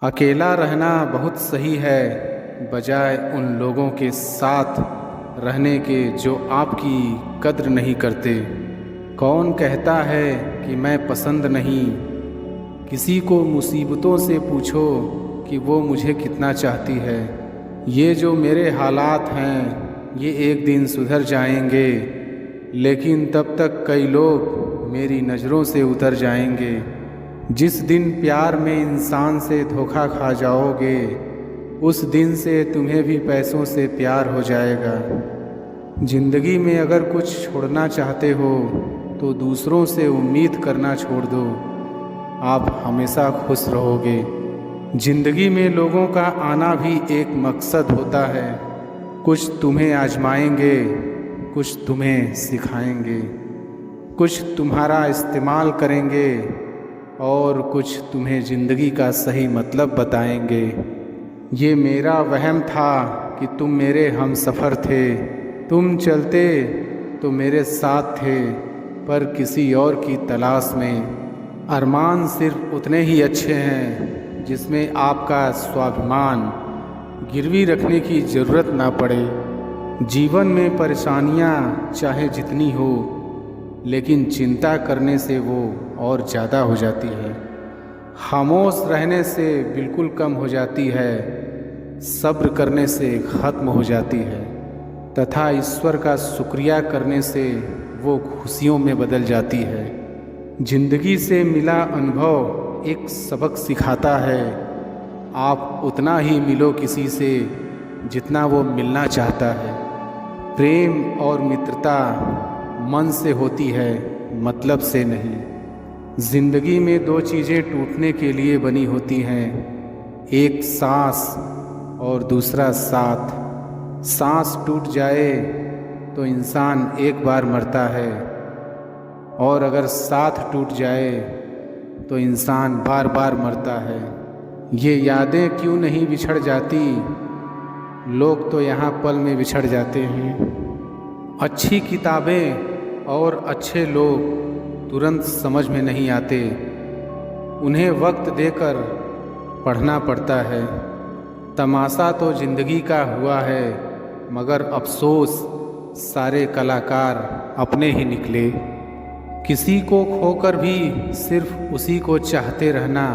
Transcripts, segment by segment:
अकेला रहना बहुत सही है बजाय उन लोगों के साथ रहने के जो आपकी कद्र नहीं करते। कौन कहता है कि मैं पसंद नहीं? किसी को मुसीबतों से पूछो कि वो मुझे कितना चाहती है। ये जो मेरे हालात हैं ये एक दिन सुधर जाएंगे, लेकिन तब तक कई लोग मेरी नज़रों से उतर जाएंगे। जिस दिन प्यार में इंसान से धोखा खा जाओगे उस दिन से तुम्हें भी पैसों से प्यार हो जाएगा। ज़िंदगी में अगर कुछ छोड़ना चाहते हो तो दूसरों से उम्मीद करना छोड़ दो, आप हमेशा खुश रहोगे। ज़िंदगी में लोगों का आना भी एक मकसद होता है। कुछ तुम्हें आजमाएंगे, कुछ तुम्हें सिखाएंगे, कुछ तुम्हारा इस्तेमाल करेंगे और कुछ तुम्हें ज़िंदगी का सही मतलब बताएंगे। ये मेरा वहम था कि तुम मेरे हमसफ़र थे, तुम चलते तो मेरे साथ थे पर किसी और की तलाश में। अरमान सिर्फ उतने ही अच्छे हैं जिसमें आपका स्वाभिमान गिरवी रखने की ज़रूरत ना पड़े। जीवन में परेशानियां चाहे जितनी हो, लेकिन चिंता करने से वो और ज़्यादा हो जाती है। खामोश रहने से बिल्कुल कम हो जाती है, सब्र करने से ख़त्म हो जाती है, तथा ईश्वर का शुक्रिया करने से वो खुशियों में बदल जाती है। ज़िंदगी से मिला अनुभव एक सबक सिखाता है। आप उतना ही मिलो किसी से जितना वो मिलना चाहता है। प्रेम और मित्रता मन से होती है, मतलब से नहीं। ज़िंदगी में दो चीज़ें टूटने के लिए बनी होती हैं, एक सांस और दूसरा साथ। सांस टूट जाए तो इंसान एक बार मरता है, और अगर साथ टूट जाए तो इंसान बार बार मरता है। ये यादें क्यों नहीं बिछड़ जाती? लोग तो यहाँ पल में बिछड़ जाते हैं। अच्छी किताबें और अच्छे लोग तुरंत समझ में नहीं आते, उन्हें वक्त देकर पढ़ना पड़ता है। तमाशा तो ज़िंदगी का हुआ है, मगर अफसोस सारे कलाकार अपने ही निकले। किसी को खोकर भी सिर्फ उसी को चाहते रहना,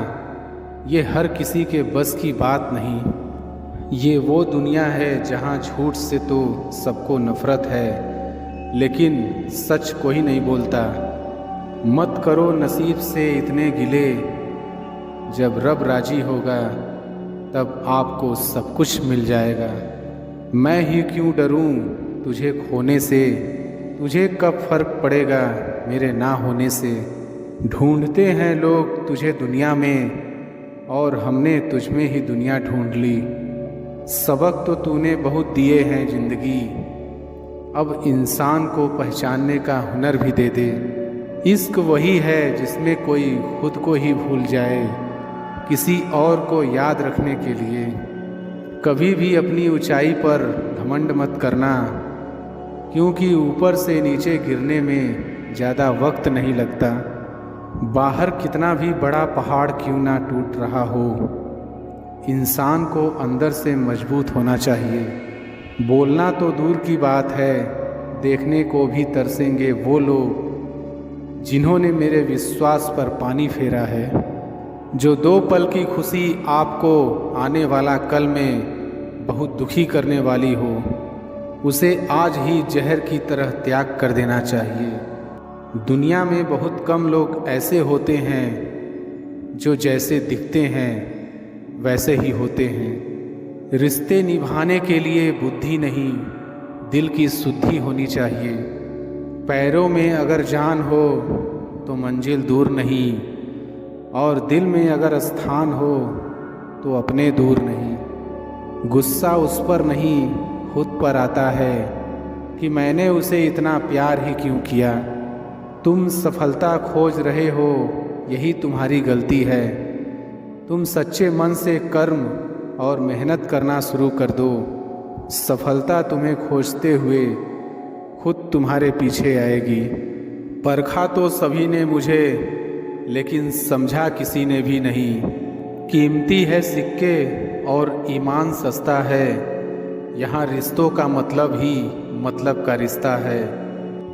ये हर किसी के बस की बात नहीं। ये वो दुनिया है जहाँ झूठ से तो सबको नफ़रत है, लेकिन सच कोई नहीं बोलता। मत करो नसीब से इतने गिले, जब रब राजी होगा तब आपको सब कुछ मिल जाएगा। मैं ही क्यों डरूं तुझे खोने से, तुझे कब फ़र्क पड़ेगा मेरे ना होने से। ढूंढते हैं लोग तुझे दुनिया में, और हमने तुझ में ही दुनिया ढूंढ ली। सबक तो तूने बहुत दिए हैं ज़िंदगी, अब इंसान को पहचानने का हुनर भी दे दे। इश्क वही है जिसमें कोई खुद को ही भूल जाए किसी और को याद रखने के लिए। कभी भी अपनी ऊंचाई पर घमंड मत करना, क्योंकि ऊपर से नीचे गिरने में ज़्यादा वक्त नहीं लगता। बाहर कितना भी बड़ा पहाड़ क्यों ना टूट रहा हो, इंसान को अंदर से मजबूत होना चाहिए। बोलना तो दूर की बात है, देखने को भी तरसेंगे वो लोग जिन्होंने मेरे विश्वास पर पानी फेरा है। जो दो पल की खुशी आपको आने वाला कल में बहुत दुखी करने वाली हो, उसे आज ही जहर की तरह त्याग कर देना चाहिए। दुनिया में बहुत कम लोग ऐसे होते हैं जो जैसे दिखते हैं वैसे ही होते हैं। रिश्ते निभाने के लिए बुद्धि नहीं, दिल की शुद्धि होनी चाहिए। पैरों में अगर जान हो तो मंजिल दूर नहीं, और दिल में अगर स्थान हो तो अपने दूर नहीं। गुस्सा उस पर नहीं खुद पर आता है कि मैंने उसे इतना प्यार ही क्यों किया। तुम सफलता खोज रहे हो, यही तुम्हारी गलती है। तुम सच्चे मन से कर्म और मेहनत करना शुरू कर दो, सफलता तुम्हें खोजते हुए खुद तुम्हारे पीछे आएगी। परखा तो सभी ने मुझे, लेकिन समझा किसी ने भी नहीं कीमती है सिक्के और ईमान सस्ता है। यहाँ रिश्तों का मतलब ही मतलब का रिश्ता है।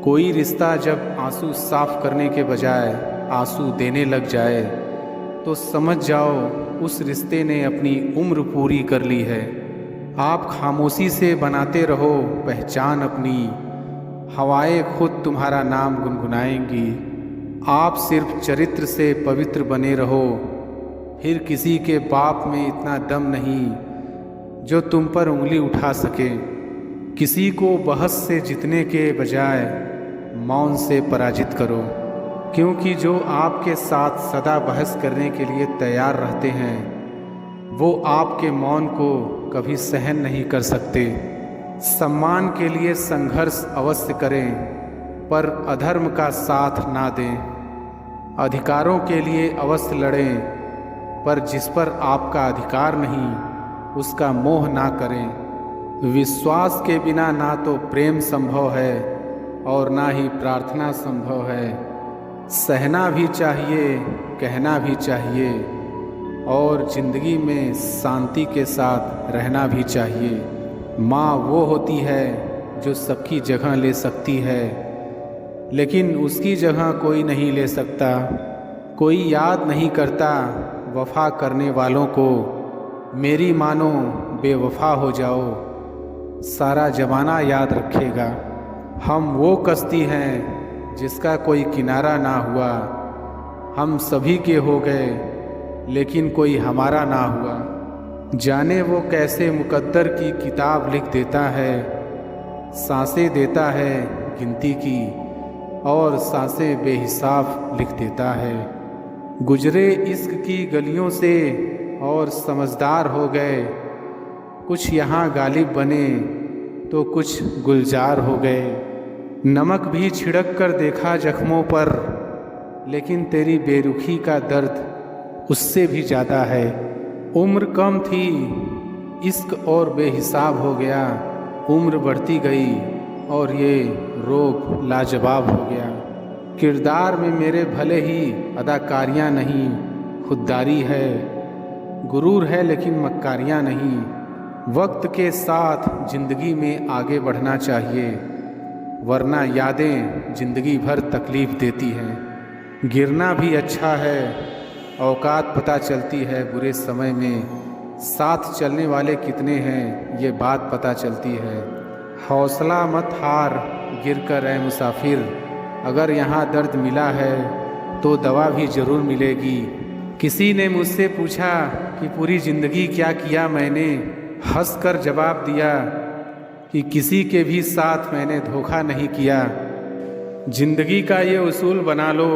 कोई रिश्ता जब आंसू साफ करने के बजाय आंसू देने लग जाए तो समझ जाओ उस रिश्ते ने अपनी उम्र पूरी कर ली है। आप खामोशी से बनाते रहो पहचान अपनी, हवाएं खुद तुम्हारा नाम गुनगुनाएंगी। आप सिर्फ चरित्र से पवित्र बने रहो, फिर किसी के बाप में इतना दम नहीं जो तुम पर उंगली उठा सके। किसी को बहस से जीतने के बजाय मौन से पराजित करो, क्योंकि जो आपके साथ सदा बहस करने के लिए तैयार रहते हैं वो आपके मौन को कभी सहन नहीं कर सकते। सम्मान के लिए संघर्ष अवश्य करें पर अधर्म का साथ ना दें। अधिकारों के लिए अवश्य लड़ें पर जिस पर आपका अधिकार नहीं उसका मोह ना करें। विश्वास के बिना ना तो प्रेम संभव है और ना ही प्रार्थना संभव है। सहना भी चाहिए, कहना भी चाहिए और जिंदगी में शांति के साथ रहना भी चाहिए। माँ वो होती है जो सबकी जगह ले सकती है, लेकिन उसकी जगह कोई नहीं ले सकता। कोई याद नहीं करता वफा करने वालों को। मेरी मानो बेवफा हो जाओ, सारा ज़माना याद रखेगा। हम वो कश्ती हैं जिसका कोई किनारा ना हुआ। हम सभी के हो गए लेकिन कोई हमारा ना हुआ। जाने वो कैसे मुकद्दर की किताब लिख देता है। सांसें देता है गिनती की और सांसें बेहिसाब लिख देता है। गुजरे इश्क की गलियों से और समझदार हो गए। कुछ यहाँ गालिब बने तो कुछ गुलजार हो गए। नमक भी छिड़क कर देखा जख्मों पर, लेकिन तेरी बेरुखी का दर्द उससे भी ज़्यादा है। उम्र कम थी, इश्क और बेहिसाब हो गया। उम्र बढ़ती गई और ये रोग लाजवाब हो गया। किरदार में मेरे भले ही अदाकारियाँ नहीं, खुददारी है। गुरूर है लेकिन मक्कारियाँ नहीं। वक्त के साथ ज़िंदगी में आगे बढ़ना चाहिए, वरना यादें ज़िंदगी भर तकलीफ़ देती हैं। गिरना भी अच्छा है, औकात पता चलती है बुरे समय में। साथ चलने वाले कितने हैं ये बात पता चलती है। हौसला मत हार, गिर कर ऐ मुसाफिर। अगर यहाँ दर्द मिला है तो दवा भी ज़रूर मिलेगी। किसी ने मुझसे पूछा कि पूरी ज़िंदगी क्या किया मैंने। हंस कर जवाब दिया कि किसी के भी साथ मैंने धोखा नहीं किया। ज़िंदगी का ये उसूल बना लो,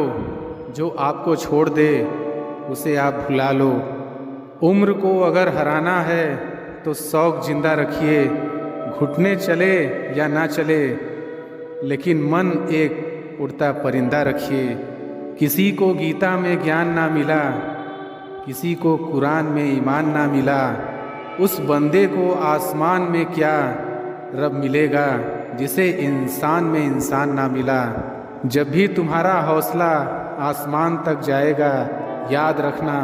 जो आपको छोड़ दे उसे आप भुला लो। उम्र को अगर हराना है तो शौक़ जिंदा रखिए। घुटने चले या ना चले, लेकिन मन एक उड़ता परिंदा रखिए। किसी को गीता में ज्ञान ना मिला, किसी को कुरान में ईमान ना मिला। उस बंदे को आसमान में क्या रब मिलेगा जिसे इंसान में इंसान ना मिला। जब भी तुम्हारा हौसला आसमान तक जाएगा, याद रखना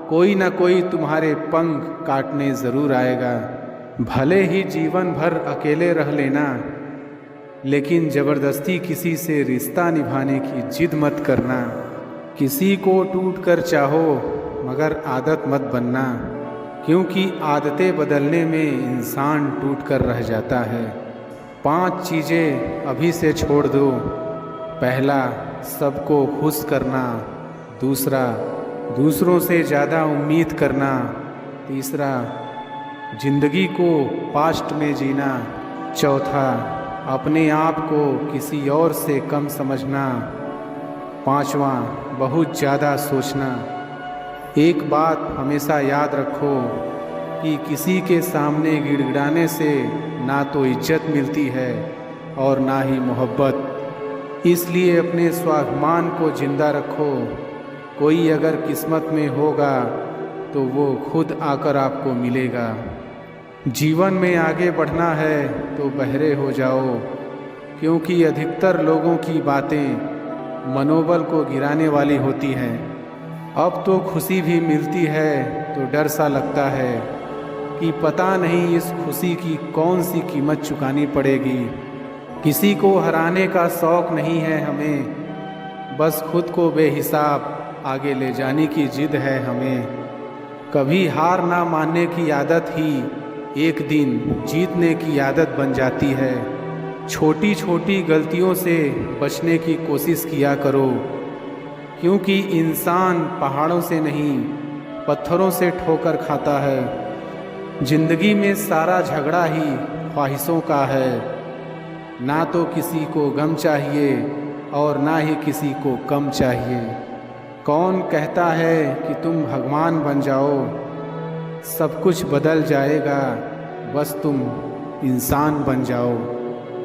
कोई ना कोई तुम्हारे पंख काटने ज़रूर आएगा। भले ही जीवन भर अकेले रह लेना, लेकिन ज़बरदस्ती किसी से रिश्ता निभाने की जिद मत करना। किसी को टूट कर चाहो मगर आदत मत बनना, क्योंकि आदतें बदलने में इंसान टूट कर रह जाता है। 5 चीज़ें अभी से छोड़ दो। पहला, सबको खुश करना। दूसरा, दूसरों से ज़्यादा उम्मीद करना। तीसरा, ज़िंदगी को पास्ट में जीना। चौथा, अपने आप को किसी और से कम समझना। पांचवा, बहुत ज़्यादा सोचना। एक बात हमेशा याद रखो कि किसी के सामने गिड़गिड़ाने से ना तो इज्जत मिलती है और ना ही मोहब्बत। इसलिए अपने स्वाभिमान को जिंदा रखो। कोई अगर किस्मत में होगा तो वो खुद आकर आपको मिलेगा। जीवन में आगे बढ़ना है तो बहरे हो जाओ, क्योंकि अधिकतर लोगों की बातें मनोबल को गिराने वाली होती हैं। अब तो खुशी भी मिलती है तो डर सा लगता है कि पता नहीं इस खुशी की कौन सी कीमत चुकानी पड़ेगी। किसी को हराने का शौक़ नहीं है हमें, बस खुद को बेहिसाब आगे ले जाने की जिद है हमें। कभी हार ना मानने की आदत ही एक दिन जीतने की आदत बन जाती है। छोटी छोटी गलतियों से बचने की कोशिश किया करो, क्योंकि इंसान पहाड़ों से नहीं पत्थरों से ठोकर खाता है। जिंदगी में सारा झगड़ा ही ख्वाहिशों का है, ना तो किसी को गम चाहिए और ना ही किसी को कम चाहिए। कौन कहता है कि तुम भगवान बन जाओ, सब कुछ बदल जाएगा, बस तुम इंसान बन जाओ।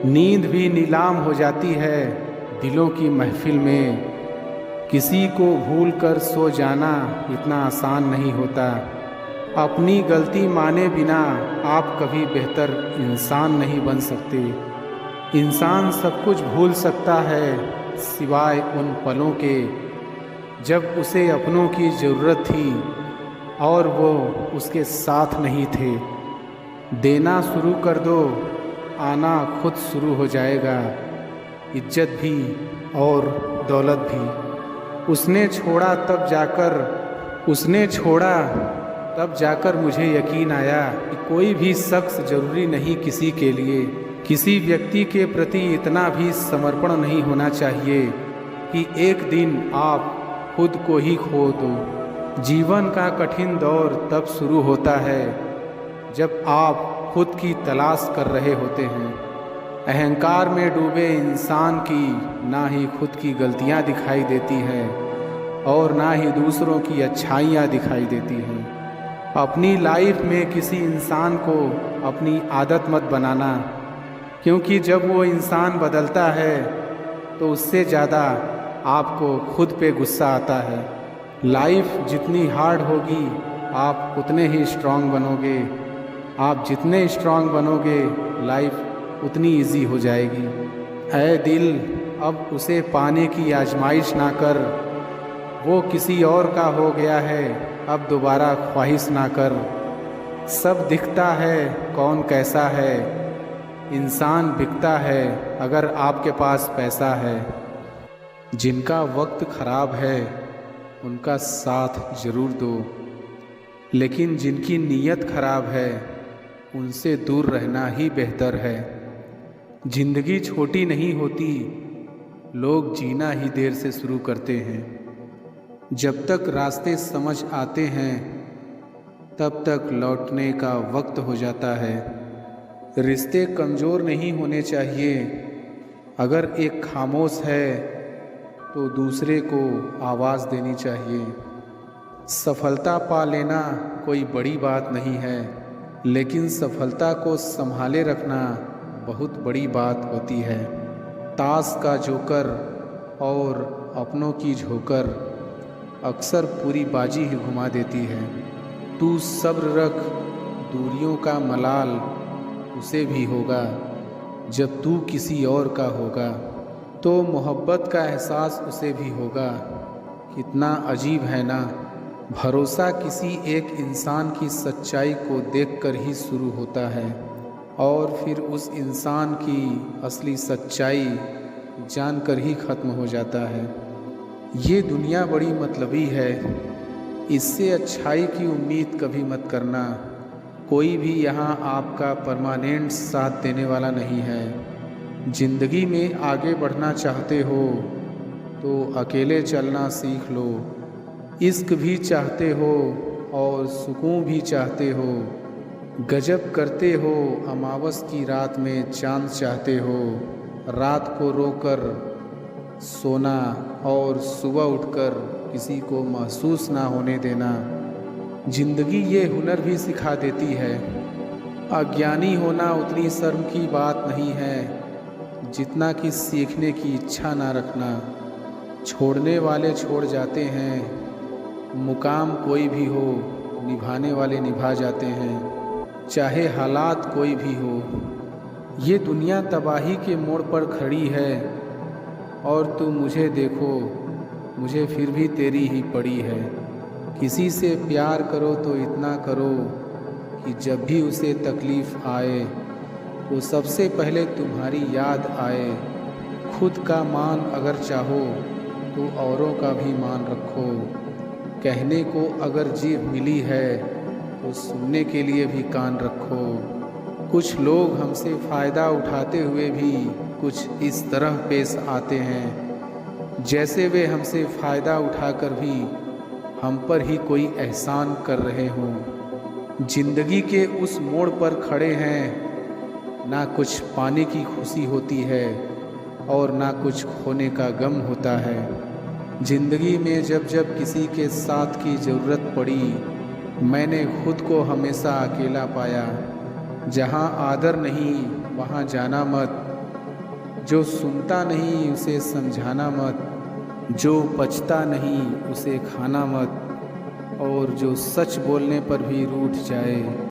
नींद भी नीलाम हो जाती है दिलों की महफिल में, किसी को भूल कर सो जाना इतना आसान नहीं होता। अपनी गलती माने बिना आप कभी बेहतर इंसान नहीं बन सकते। इंसान सब कुछ भूल सकता है सिवाय उन पलों के जब उसे अपनों की ज़रूरत थी और वो उसके साथ नहीं थे। देना शुरू कर दो, आना खुद शुरू हो जाएगा, इज्जत भी और दौलत भी। उसने छोड़ा तब जाकर मुझे यकीन आया कि कोई भी शख्स ज़रूरी नहीं किसी के लिए। किसी व्यक्ति के प्रति इतना भी समर्पण नहीं होना चाहिए कि एक दिन आप खुद को ही खो दो। जीवन का कठिन दौर तब शुरू होता है जब आप खुद की तलाश कर रहे होते हैं। अहंकार में डूबे इंसान की ना ही खुद की गलतियां दिखाई देती हैं और ना ही दूसरों की अच्छाइयां दिखाई देती हैं। अपनी लाइफ में किसी इंसान को अपनी आदत मत बनाना, क्योंकि जब वो इंसान बदलता है तो उससे ज़्यादा आपको खुद पे गुस्सा आता है। लाइफ जितनी हार्ड होगी आप उतने ही स्ट्रांग बनोगे। आप जितने स्ट्रांग बनोगे लाइफ उतनी इजी हो जाएगी। ऐ दिल, अब उसे पाने की आजमाइश ना कर, वो किसी और का हो गया है, अब दोबारा ख्वाहिश ना कर। सब दिखता है कौन कैसा है, इंसान बिकता है अगर आपके पास पैसा है। जिनका वक्त ख़राब है उनका साथ ज़रूर दो, लेकिन जिनकी नीयत ख़राब है उनसे दूर रहना ही बेहतर है। ज़िंदगी छोटी नहीं होती, लोग जीना ही देर से शुरू करते हैं। जब तक रास्ते समझ आते हैं तब तक लौटने का वक्त हो जाता है। रिश्ते कमज़ोर नहीं होने चाहिए, अगर एक खामोश है तो दूसरे को आवाज़ देनी चाहिए। सफलता पा लेना कोई बड़ी बात नहीं है, लेकिन सफलता को संभाले रखना बहुत बड़ी बात होती है। ताश का जोकर और अपनों की झोकर अक्सर पूरी बाजी ही घुमा देती है। तू सब्र रख, दूरियों का मलाल उसे भी होगा जब तू किसी और का होगा, तो मोहब्बत का एहसास उसे भी होगा। कितना अजीब है ना, भरोसा किसी एक इंसान की सच्चाई को देखकर ही शुरू होता है और फिर उस इंसान की असली सच्चाई जानकर ही ख़त्म हो जाता है। ये दुनिया बड़ी मतलबी है, इससे अच्छाई की उम्मीद कभी मत करना। कोई भी यहाँ आपका परमानेंट साथ देने वाला नहीं है। ज़िंदगी में आगे बढ़ना चाहते हो तो अकेले चलना सीख लो। इश्क भी चाहते हो और सुकून भी चाहते हो, गजब करते हो अमावस की रात में चांद चाहते हो। रात को रोकर सोना और सुबह उठकर किसी को महसूस ना होने देना। ज़िंदगी ये हुनर भी सिखा देती है। अज्ञानी होना उतनी शर्म की बात नहीं है जितना कि सीखने की इच्छा ना रखना। छोड़ने वाले छोड़ जाते हैं, मुकाम कोई भी हो निभाने वाले निभा जाते हैं, चाहे हालात कोई भी हो। ये दुनिया तबाही के मोड़ पर खड़ी है और तू मुझे देखो, मुझे फिर भी तेरी ही पड़ी है। किसी से प्यार करो तो इतना करो कि जब भी उसे तकलीफ़ आए तो सबसे पहले तुम्हारी याद आए। खुद का मान अगर चाहो तो औरों का भी मान रखो। कहने को अगर जीभ मिली है तो सुनने के लिए भी कान रखो। कुछ लोग हमसे फ़ायदा उठाते हुए भी कुछ इस तरह पेश आते हैं जैसे वे हमसे फ़ायदा उठाकर भी हम पर ही कोई एहसान कर रहे हों। ज़िंदगी के उस मोड़ पर खड़े हैं, ना कुछ पाने की खुशी होती है और ना कुछ खोने का गम होता है। ज़िंदगी में जब जब किसी के साथ की ज़रूरत पड़ी, मैंने खुद को हमेशा अकेला पाया। जहाँ आदर नहीं वहाँ जाना मत, जो सुनता नहीं उसे समझाना मत, जो पचता नहीं उसे खाना मत, और जो सच बोलने पर भी रूठ जाए